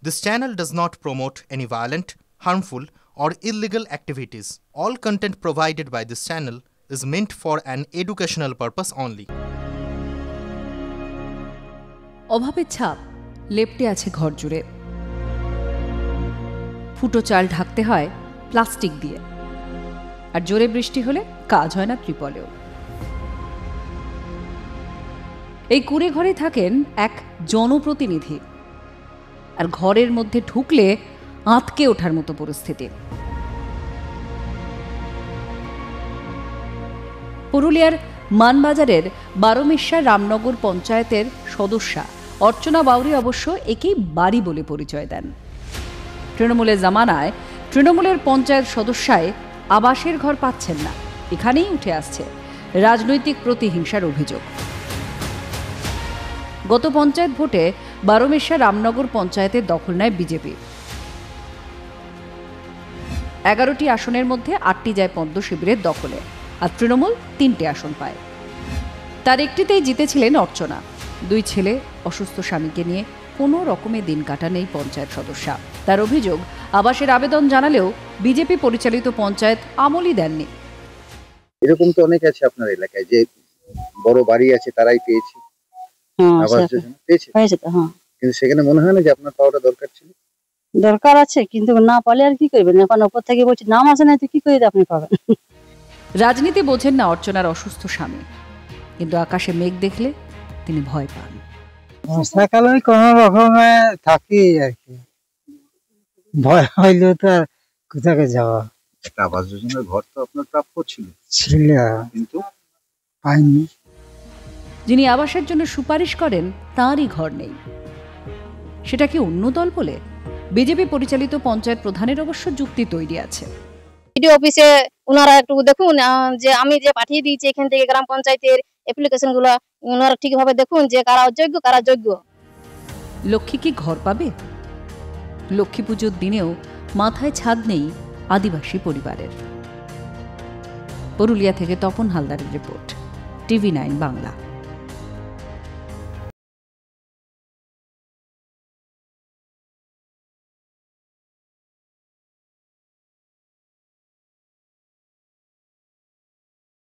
This channel does not promote any violent, harmful, or illegal activities. All content provided by this channel is meant for an educational purpose only. অভাবের ছাপ লেপ্টে আছে ঘর জুড়ে। ফুটো চাল ঢাকতে হয় প্লাস্টিক দিয়ে, আর জোরে বৃষ্টি হলে কাজ হয় না ত্রিপলেও। এই কুঁড়ে ঘরে থাকেন এক জনপ্রতিনিধি, আর ঘরের মধ্যে ঢুকলে আঁতকে ওঠার মতো পরিস্থিতি। পুরুলিয়ার মানবাজারের বারোমেশ্বর রামনগর পঞ্চায়েতের সদস্যা অর্চনা বাউরি অবশ্য একেই বাড়ি বলে পরিচয় দেন। তৃণমূলের জামানায় তৃণমূলের পঞ্চায়েত সদস্যায় আবাসের ঘর পাচ্ছেন না, এখানেই উঠে আসছে রাজনৈতিক প্রতিহিংসার অভিযোগ। গত পঞ্চায়েত ভোটে বারোমেশ্বর রামনগর পঞ্চায়েতের দখল নেয় বিজেপি। 11টি আসনের মধ্যে 8টি যায় পদ্ম শিবিরের দখলে, আর তৃণমূল 3টে আসন পায়। তার একটিতেই জিতেছিলেন অর্চনা। 2 ছেলে, অসুস্থ স্বামীকে নিয়ে কোনো রকমে দিন কাটান এই পঞ্চায়েত সদস্যা। তার অভিযোগ, আবাসের আবেদন জানালেও বিজেপি পরিচালিত পঞ্চায়েত আমলই দেননি। এরকম তো অনেক আছে আপনার এলাকায়, যে বড় বাড়ি আছে তারাই পেয়েছে, কিন্তু সেখানে মনে হয় না যে আপনার পাওয়াটা দরকার ছিল। দরকার আছে, কিন্তু না পালে আর কি করবেন? এখন উপর থেকে বলছি নাম আসে না, তো কি করে আপনি পাবেন? রাজনীতি বোঝেন না অর্চনার অসুস্থ স্বামী, কিন্তু আকাশে মেঘ দেখলে তিনি ভয় পান। বর্ষাকালে কোন রকমে থাকি আর কি, ভয় হইলে তো আর কোথাকে যাওয়া। একটা আবাস যোজনার ঘর তো আপনার প্রাপ্য ছিল, কিন্তু পাইনি। যিনি আবাসের জন্য সুপারিশ করেন তাঁরই ঘর নেই। সেটা কি অন্য দল বলে? বিজেপি পরিচালিত পঞ্চায়েত প্রধানের অবশ্য যুক্তি তৈরি আছে। ভিডিও অফিসে ওনারা একটু দেখুন, যে আমি যে পাঠিয়ে দিয়েছি এখান থেকে গ্রাম পঞ্চায়েতের অ্যাপ্লিকেশন গুলো, ওনারা ঠিকভাবে দেখুন যে কারা অযোগ্য কারা যোগ্য। লক্ষ্মী কি ঘর পাবে? লক্ষ্মী পুজোর দিনেও মাথায় ছাদ নেই আদিবাসী পরিবারের। পুরুলিয়া থেকে তপন হালদারের রিপোর্ট, TV9 বাংলা।